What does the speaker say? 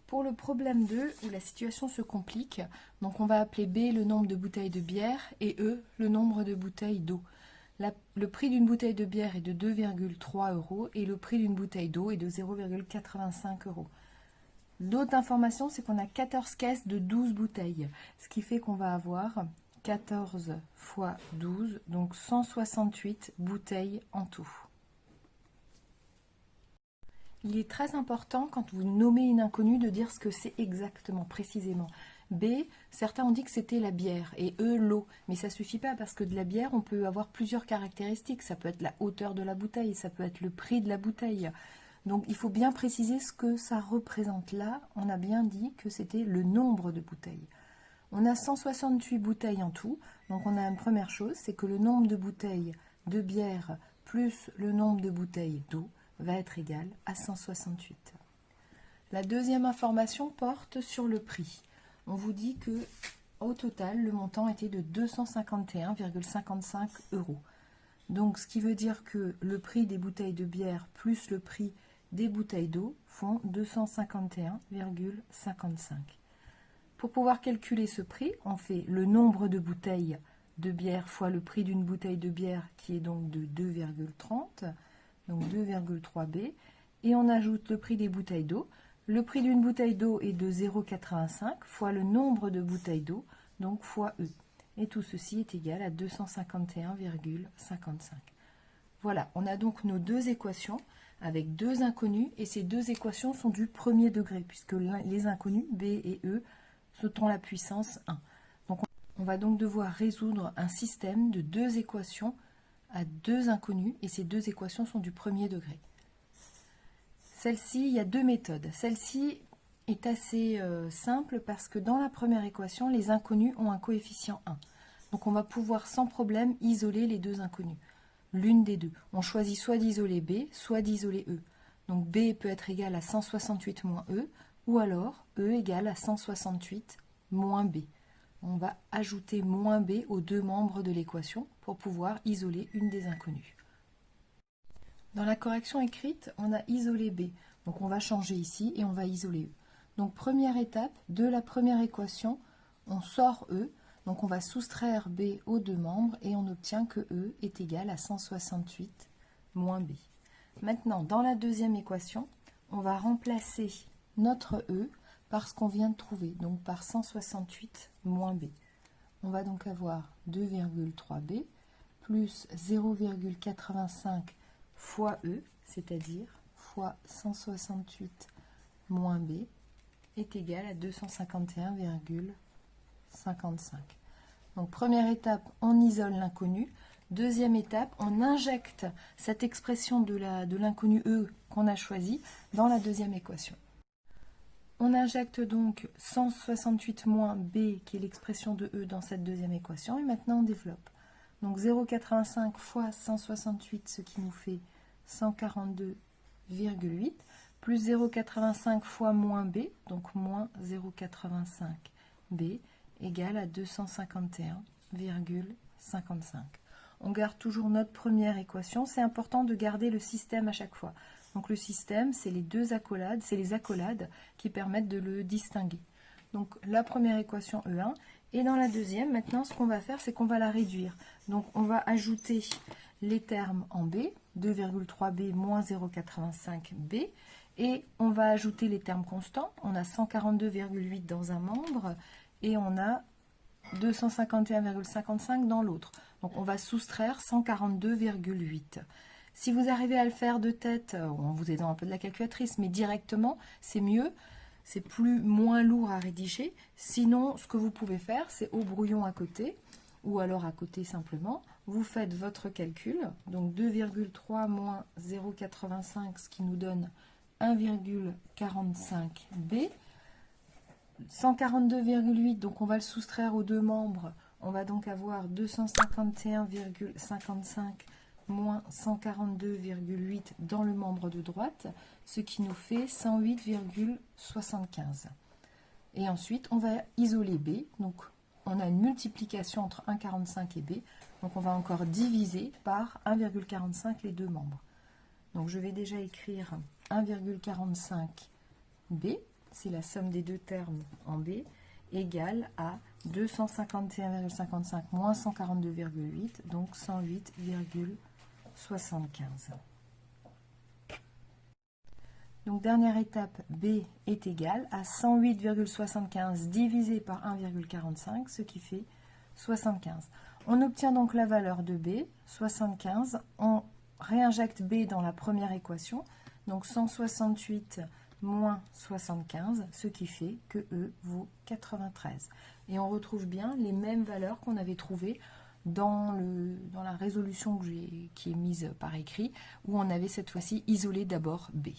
Pour le problème 2, où la situation se complique, donc on va appeler B le nombre de bouteilles de bière et E le nombre de bouteilles d'eau. Le prix d'une bouteille de bière est de 2,3 € et le prix d'une bouteille d'eau est de 0,85 €. L'autre information, c'est qu'on a 14 caisses de 12 bouteilles, ce qui fait qu'on va avoir 14 fois 12, donc 168 bouteilles en tout. Il est très important, quand vous nommez une inconnue, de dire ce que c'est exactement, précisément. B, certains ont dit que c'était la bière, et E, l'eau. Mais ça ne suffit pas, parce que de la bière, on peut avoir plusieurs caractéristiques. Ça peut être la hauteur de la bouteille, ça peut être le prix de la bouteille. Donc il faut bien préciser ce que ça représente. Là, on a bien dit que c'était le nombre de bouteilles. On a 168 bouteilles en tout. Donc on a une première chose, c'est que le nombre de bouteilles de bière plus le nombre de bouteilles d'eau va être égal à 168. La deuxième information porte sur le prix. On vous dit que au total, le montant était de 251,55 €. Donc, ce qui veut dire que le prix des bouteilles de bière plus le prix des bouteilles d'eau font 251,55. Pour pouvoir calculer ce prix, on fait le nombre de bouteilles de bière fois le prix d'une bouteille de bière qui est donc de 2,30, donc 2,3 B, et on ajoute le prix des bouteilles d'eau. Le prix d'une bouteille d'eau est de 0,85 fois le nombre de bouteilles d'eau, donc fois E. Et tout ceci est égal à 251,55. Voilà, on a donc nos deux équations avec deux inconnues, et ces deux équations sont du premier degré, puisque les inconnues, B et E, sont la puissance 1. Donc on va donc devoir résoudre un système de deux équations à deux inconnues, et ces deux équations sont du premier degré. Celle-ci, il y a deux méthodes. Celle-ci est assez simple parce que dans la première équation, les inconnues ont un coefficient 1. Donc on va pouvoir sans problème isoler les deux inconnues. L'une des deux. On choisit soit d'isoler B, soit d'isoler E. Donc B peut être égal à 168 moins E, ou alors E égale à 168 moins B. On va ajouter moins B aux deux membres de l'équation pour pouvoir isoler une des inconnues. Dans la correction écrite, on a isolé B. Donc on va changer ici et on va isoler E. Donc première étape de la première équation, on sort E. Donc on va soustraire B aux deux membres et on obtient que E est égal à 168 moins B. Maintenant, dans la deuxième équation, on va remplacer notre E par ce qu'on vient de trouver, donc par 168 moins B. On va donc avoir 2,3 B plus 0,85 fois E, c'est-à-dire fois 168 moins B, est égal à 251,55. Donc première étape, on isole l'inconnu. Deuxième étape, on injecte cette expression de l'inconnu E qu'on a choisi dans la deuxième équation. On injecte donc 168 moins B, qui est l'expression de E, dans cette deuxième équation, et maintenant on développe. Donc 0,85 fois 168, ce qui nous fait 142,8, plus 0,85 fois moins B, donc moins 0,85 B, égale à 251,55. On garde toujours notre première équation. C'est important de garder le système à chaque fois. Donc le système, c'est les deux accolades, c'est les accolades qui permettent de le distinguer. Donc la première équation E1, et dans la deuxième, maintenant ce qu'on va faire, c'est qu'on va la réduire. Donc on va ajouter les termes en B, 2,3B moins 0,85 B, et on va ajouter les termes constants. On a 142,8 dans un membre, et on a 251,55 dans l'autre. Donc on va soustraire 142,8. Si vous arrivez à le faire de tête, en vous aidant un peu de la calculatrice, mais directement, c'est mieux, c'est moins lourd à rédiger. Sinon, ce que vous pouvez faire, c'est au brouillon à côté, ou alors à côté simplement, vous faites votre calcul, donc 2,3 moins 0,85, ce qui nous donne 1,45 B. 142,8, donc on va le soustraire aux deux membres, on va donc avoir 251,55 moins 142,8 dans le membre de droite, ce qui nous fait 108,75. Et ensuite, on va isoler B, donc on a une multiplication entre 1,45 et B, donc on va encore diviser par 1,45 les deux membres. Donc je vais déjà écrire 1,45 B, c'est la somme des deux termes en B, égale à 251,55 moins 142,8, donc 108,75. Donc dernière étape, B est égal à 108,75 divisé par 1,45, ce qui fait 75. On obtient donc la valeur de B, 75. On réinjecte B dans la première équation, donc 168 moins 75, ce qui fait que E vaut 93. Et on retrouve bien les mêmes valeurs qu'on avait trouvées dans la résolution qui est mise par écrit, où on avait cette fois-ci isolé d'abord B.